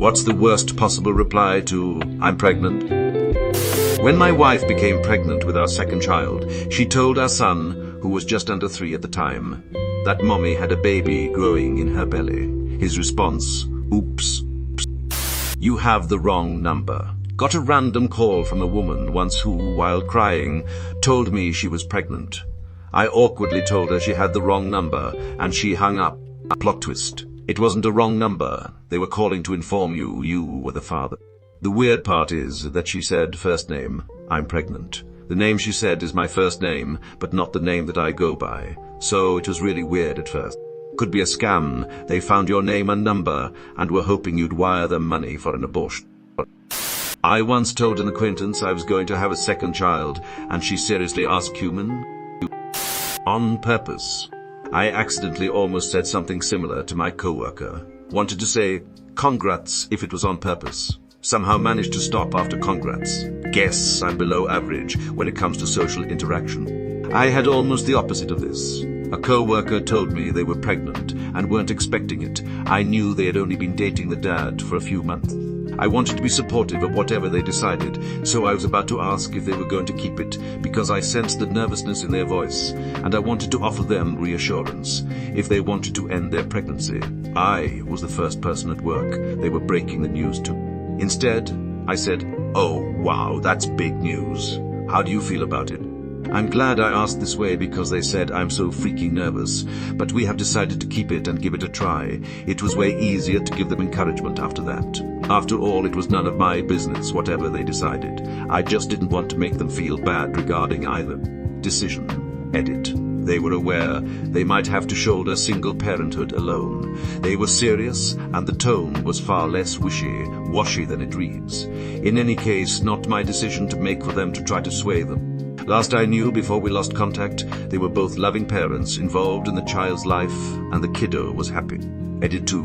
What's the worst possible reply to "I'm pregnant"? When my wife became pregnant with our second child, she told our son, who was just under 3 at the time, that mommy had a baby growing in her belly. His response, "Oops. You have the wrong number." Got a random call from a woman once who, while crying, told me she was pregnant. I awkwardly told her she had the wrong number, and she hung up. Plot twist. It wasn't a wrong number. They were calling to inform you were the father. The weird part is that she said first name, "I'm pregnant." The name she said is my first name, but not the name that I go by. So it was really weird at first. Could be a scam. They found your name and number and were hoping you'd wire them money for an abortion. I once told an acquaintance I was going to have a second child, and she seriously asked, "Human?" On purpose. I accidentally almost said something similar to my coworker. Wanted to say congrats if it was on purpose. Somehow managed to stop after congrats. Guess I'm below average when it comes to social interaction. I had almost the opposite of this. A co-worker told me they were pregnant and weren't expecting it. I knew they had only been dating the dad for a few months. I wanted to be supportive of whatever they decided, so I was about to ask if they were going to keep it, because I sensed the nervousness in their voice, and I wanted to offer them reassurance if they wanted to end their pregnancy. I was the first person at work they were breaking the news to. Instead, I said, "Oh, wow, that's big news. How do you feel about it?" I'm glad I asked this way because they said I'm so freaking nervous, but we have decided to keep it and give it a try. It was way easier to give them encouragement after that. After all, it was none of my business whatever they decided. I just didn't want to make them feel bad regarding either decision. Edit. They were aware they might have to shoulder single parenthood alone. They were serious, and the tone was far less wishy-washy than it reads. In any case, not my decision to make for them to try to sway them. Last I knew, before we lost contact, they were both loving parents involved in the child's life, and the kiddo was happy. Edit 2.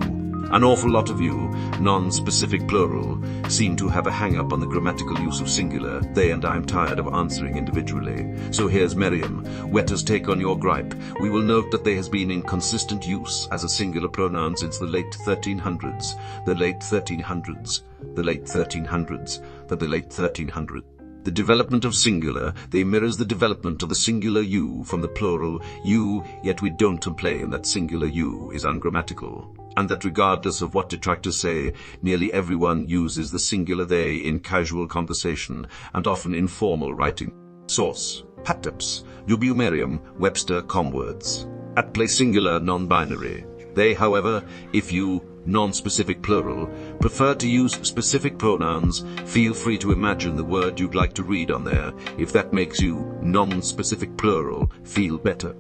An awful lot of you, non-specific plural, seem to have a hang-up on the grammatical use of singular. They and I'm tired of answering individually. So here's Merriam-Webster's take on your gripe. We will note that there has been inconsistent use as a singular pronoun since the late 1300s. The late 1300s. The late 1300s. The late 1300s. The development of singular, they mirrors the development of the singular you from the plural you, yet we don't complain that singular you is ungrammatical. And that regardless of what detractors say, nearly everyone uses the singular they in casual conversation and often informal writing. Source: Pattips, W. Merriam-Webster Comwords. At play singular non-binary. They, however, if you, non-specific plural, prefer to use specific pronouns, feel free to imagine the word you'd like to read on there, if that makes you, non-specific plural, feel better.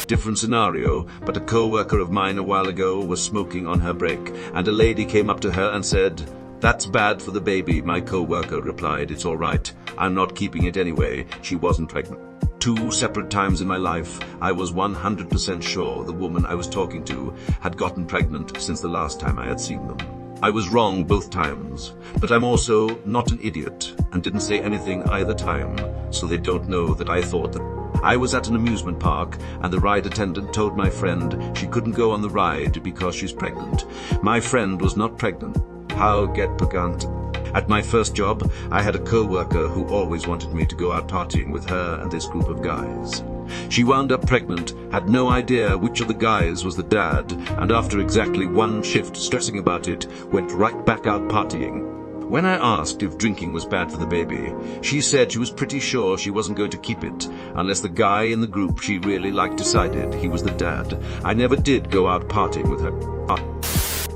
Different scenario, but a co-worker of mine a while ago was smoking on her break, and a lady came up to her and said, "That's bad for the baby." My co-worker replied, "It's all right. I'm not keeping it anyway. She wasn't pregnant." 2 separate times in my life, I was 100% sure the woman I was talking to had gotten pregnant since the last time I had seen them. I was wrong both times, but I'm also not an idiot and didn't say anything either time, so they don't know that I thought that. I was at an amusement park and the ride attendant told my friend she couldn't go on the ride because she's pregnant. My friend was not pregnant. How get pagant? At my first job, I had a co-worker who always wanted me to go out partying with her and this group of guys. She wound up pregnant, had no idea which of the guys was the dad, and after exactly 1 shift stressing about it, went right back out partying. When I asked if drinking was bad for the baby, she said she was pretty sure she wasn't going to keep it, unless the guy in the group she really liked decided he was the dad. I never did go out partying with her.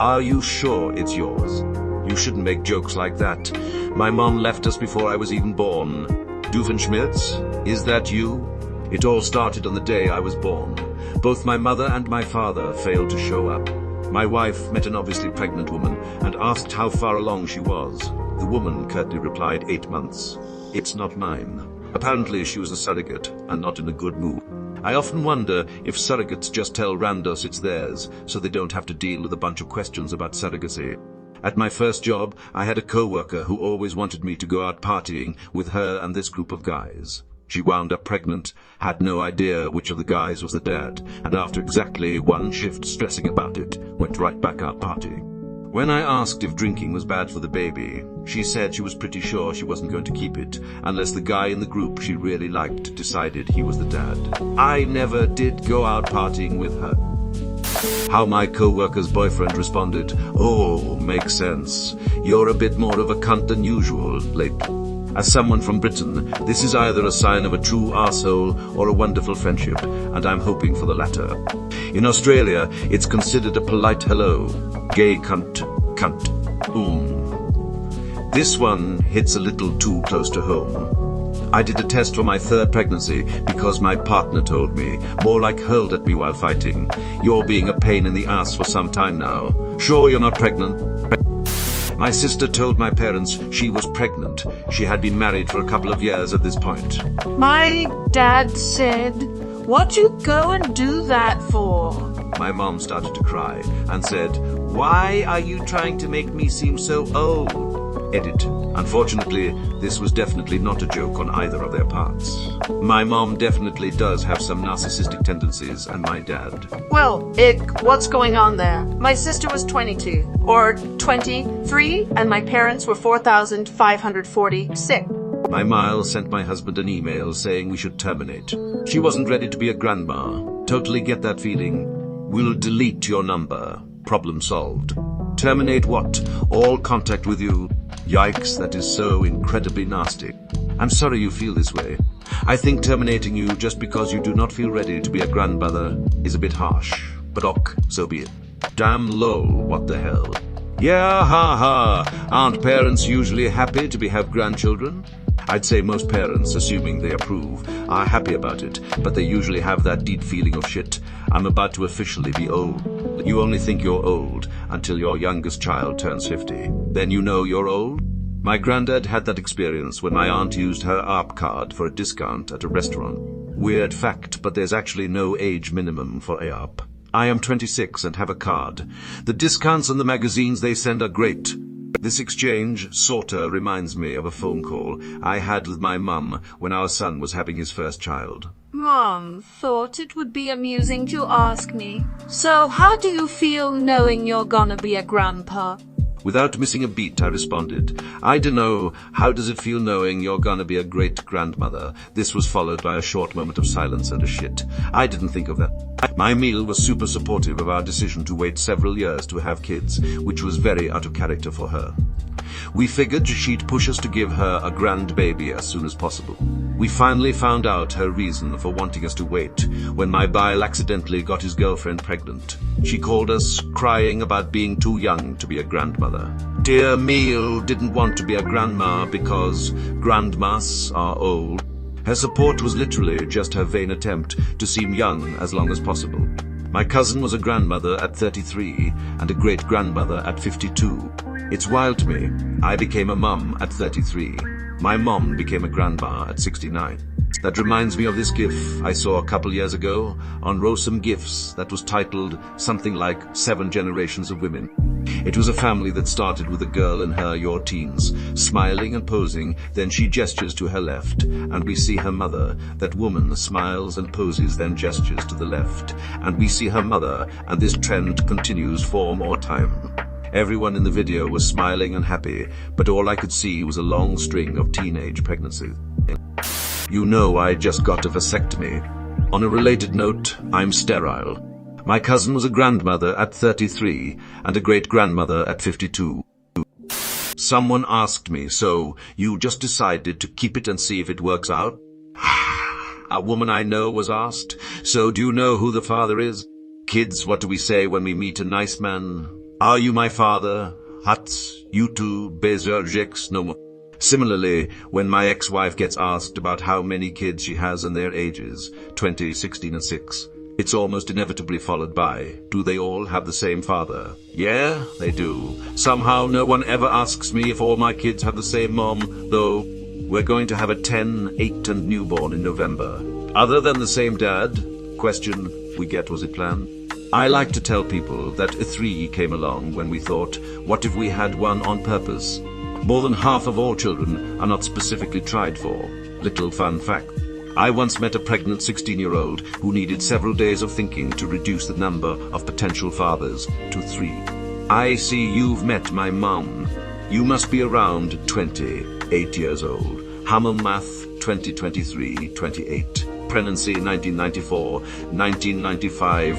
Are you sure it's yours? You shouldn't make jokes like that. My mom left us before I was even born. Doofenshmirtz, is that you? It all started on the day I was born. Both my mother and my father failed to show up. My wife met an obviously pregnant woman and asked how far along she was. The woman curtly replied 8 months. It's not mine. Apparently she was a surrogate and not in a good mood. I often wonder if surrogates just tell randos it's theirs so they don't have to deal with a bunch of questions about surrogacy. At my first job, I had a co-worker who always wanted me to go out partying with her and this group of guys. She wound up pregnant, had no idea which of the guys was the dad, and after exactly 1 shift stressing about it, went right back out partying. When I asked if drinking was bad for the baby, she said she was pretty sure she wasn't going to keep it unless the guy in the group she really liked decided he was the dad. I never did go out partying with her. How my co-worker's boyfriend responded, "Oh, makes sense. You're a bit more of a cunt than usual lately." As someone from Britain, this is either a sign of a true arsehole or a wonderful friendship, and I'm hoping for the latter. In Australia, it's considered a polite hello. Gay cunt, cunt, This one hits a little too close to home. I did a test for my third pregnancy because my partner told me, more like hurled at me while fighting, "You're being a pain in the ass for some time now. Sure you're not pregnant?" My sister told my parents she was pregnant. She had been married for a couple of years at this point. My dad said, "What you go and do that for?" My mom started to cry and said, "Why are you trying to make me seem so old?" Edit. Unfortunately, this was definitely not a joke on either of their parts. My mom definitely does have some narcissistic tendencies, and my dad. Well, what's going on there? My sister was 22, or 23, and my parents were 4,546. My Miles sent my husband an email saying we should terminate. She wasn't ready to be a grandma. Totally get that feeling. "We'll delete your number. Problem solved." Terminate what? All contact with you? Yikes, that is so incredibly nasty. I'm sorry you feel this way. I think terminating you just because you do not feel ready to be a grandmother is a bit harsh. But so be it. Damn lol, what the hell. Yeah, ha. Aren't parents usually happy to have grandchildren? I'd say most parents, assuming they approve, are happy about it, but they usually have that deep feeling of shit. I'm about to officially be old. You only think you're old until your youngest child turns 50. Then you know you're old. My granddad had that experience when my aunt used her ARP card for a discount at a restaurant. Weird fact, but there's actually no age minimum for ARP. I am 26 and have a card. The discounts on the magazines they send are great. This exchange sorta reminds me of a phone call I had with my mum when our son was having his first child. Mom thought it would be amusing to ask me, "So how do you feel knowing you're gonna be a grandpa?" Without missing a beat, I responded, "I dunno, how does it feel knowing you're gonna be a great-grandmother?" This was followed by a short moment of silence and a shit. I didn't think of that. My meal was super supportive of our decision to wait several years to have kids, which was very out of character for her. We figured she'd push us to give her a grandbaby as soon as possible. We finally found out her reason for wanting us to wait when my bile accidentally got his girlfriend pregnant. She called us crying about being too young to be a grandmother. Dear Meal didn't want to be a grandma because grandmas are old. Her support was literally just her vain attempt to seem young as long as possible. My cousin was a grandmother at 33 and a great-grandmother at 52. It's wild to me. I became a mum at 33. My mom became a grandma at 69. That reminds me of this gif I saw a couple years ago on Rosem GIFs that was titled something like 7 Generations of Women. It was a family that started with a girl in her your teens, smiling and posing, then she gestures to her left, and we see her mother. That woman smiles and poses, then gestures to the left, and we see her mother, and this trend continues for more time. Everyone in the video was smiling and happy, but all I could see was a long string of teenage pregnancies. You know I just got a vasectomy. On a related note, I'm sterile. My cousin was a grandmother at 33 and a great-grandmother at 52. Someone asked me, "So you just decided to keep it and see if it works out?" A woman I know was asked, "So do you know who the father is?" Kids, what do we say when we meet a nice man? "Are you my father?" Huts, YouTube, Bezerjex, no more. Similarly, when my ex-wife gets asked about how many kids she has and their ages, 20, 16, and 6, it's almost inevitably followed by, "Do they all have the same father?" Yeah, they do. Somehow no one ever asks me if all my kids have the same mom, though we're going to have a 10, 8, and newborn in November. Other than the same dad? Question, we get was it planned? I like to tell people that a 3 came along when we thought, what if we had one on purpose? More than half of all children are not specifically tried for. Little fun fact. I once met a pregnant 16-year-old who needed several days of thinking to reduce the number of potential fathers to 3. I see you've met my mum. You must be around 28 years old. Hamel Math 2023, 28. Pregnancy 1994, 1995,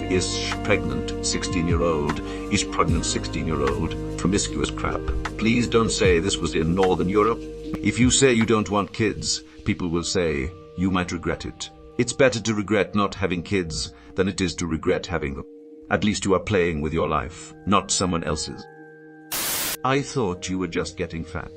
pregnant 16-year-old, is pregnant 16-year-old, promiscuous crap. Please don't say this was in Northern Europe. If you say you don't want kids, people will say you might regret it. It's better to regret not having kids than it is to regret having them. At least you are playing with your life, not someone else's. I thought you were just getting fat.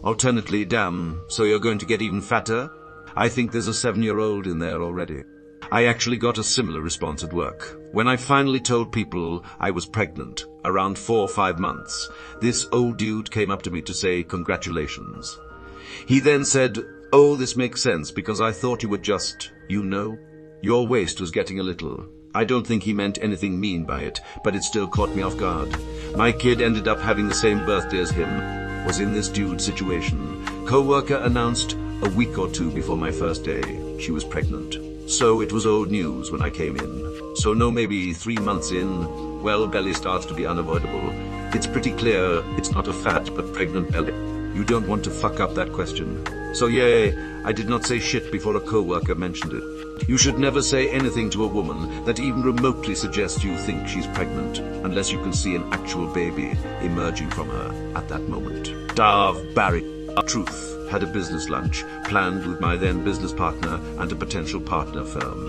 Alternately, damn, so you're going to get even fatter? I think there's a 7-year-old in there already. I actually got a similar response at work. When I finally told people I was pregnant, around 4 or 5 months, this old dude came up to me to say congratulations. He then said, "Oh, this makes sense because I thought you were just, your waist was getting a little." I don't think he meant anything mean by it, but it still caught me off guard. My kid ended up having the same birthday as him, was in this dude's situation. Co-worker announced a week or 2 before my first day she was pregnant. So it was old news when I came in. So no, maybe 3 months in, well, belly starts to be unavoidable. It's pretty clear it's not a fat but pregnant belly. You don't want to fuck up that question. So yay, I did not say shit before a co-worker mentioned it. You should never say anything to a woman that even remotely suggests you think she's pregnant, unless you can see an actual baby emerging from her at that moment. Darv Barry. Truth. Had a business lunch planned with my then business partner and a potential partner firm.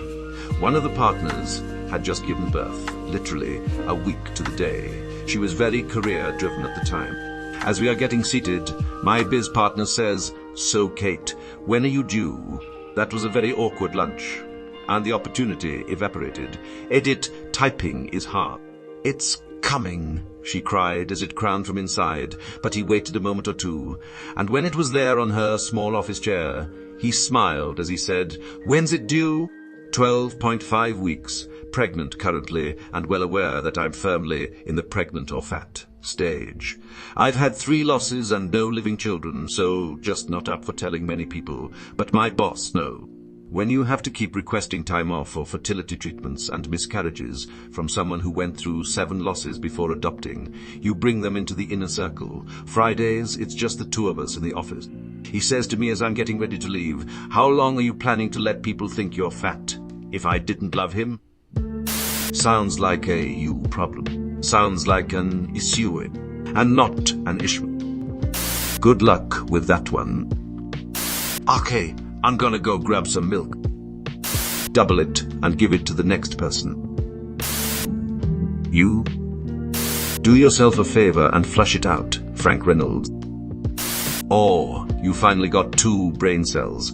One of the partners had just given birth, literally a week to the day. She was very career-driven at the time. As we are getting seated, my biz partner says, "So Kate, when are you due?" That was a very awkward lunch, and the opportunity evaporated. Edit, typing is hard. "It's coming," she cried as it crowned from inside, but he waited a moment or 2, and when it was there on her small office chair, he smiled as he said, "When's it due?" 12.5 weeks, pregnant currently, and well aware that I'm firmly in the pregnant or fat stage. I've had 3 losses and no living children, so just not up for telling many people, but my boss knows. When you have to keep requesting time off for fertility treatments and miscarriages from someone who went through 7 losses before adopting, you bring them into the inner circle. Fridays, it's just the 2 of us in the office. He says to me as I'm getting ready to leave, "How long are you planning to let people think you're fat? If I didn't love him?" Sounds like a you problem. Sounds like an issue, and not an issue. Good luck with that one. Okay, I'm gonna go grab some milk. Double it and give it to the next person. You? Do yourself a favor and flush it out, Frank Reynolds. Or you finally got 2 brain cells.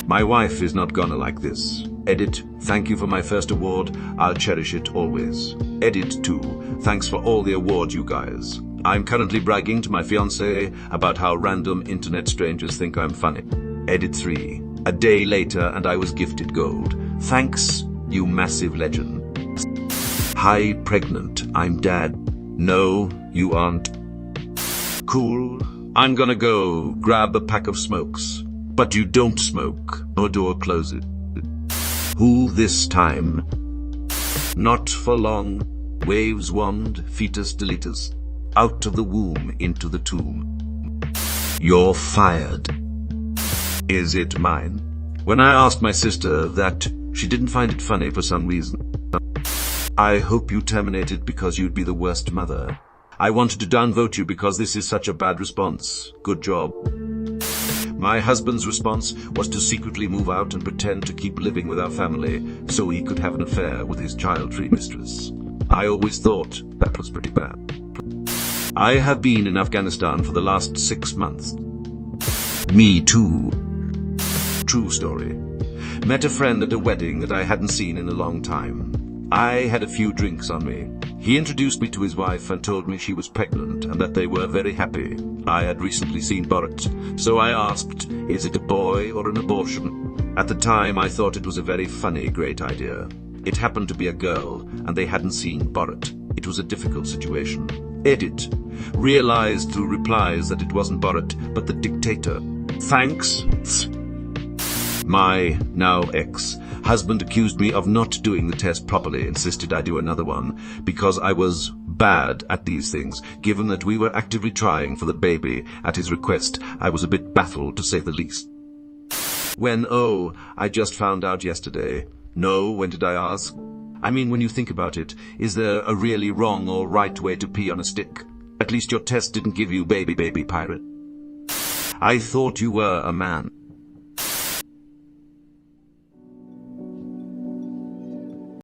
My wife is not gonna like this. Edit, thank you for my first award. I'll cherish it always. Edit 2, thanks for all the awards, you guys. I'm currently bragging to my fiancé about how random internet strangers think I'm funny. Edit 3, a day later and I was gifted gold. Thanks, you massive legend. Hi, pregnant, I'm dad. No, you aren't. Cool, I'm gonna go grab a pack of smokes. But you don't smoke, or door close it. Who this time? Not for long. Waves wand, fetus deletus. Out of the womb into the tomb. You're fired. Is it mine? When I asked my sister that, she didn't find it funny for some reason. I hope you terminated because you'd be the worst mother. I wanted to downvote you because this is such a bad response. Good job. My husband's response was to secretly move out and pretend to keep living with our family so he could have an affair with his child-free mistress. I always thought that was pretty bad. I have been in Afghanistan for the last 6 months. Me too. True story. Met a friend at a wedding that I hadn't seen in a long time. I had a few drinks on me. He introduced me to his wife and told me she was pregnant and that they were very happy. I had recently seen Borat, so I asked, is it a boy or an abortion? At the time, I thought it was a very funny, great idea. It happened to be a girl, and they hadn't seen Borat. It was a difficult situation. Edit. Realized through replies that it wasn't Borat, but the dictator. Thanks. My now ex Husband accused me of not doing the test properly, insisted I do another one, because I was bad at these things. Given that we were actively trying for the baby at his request, I was a bit baffled, to say the least. When, I just found out yesterday. No, when did I ask? I mean, when you think about it, is there a really wrong or right way to pee on a stick? At least your test didn't give you baby pirate. I thought you were a man.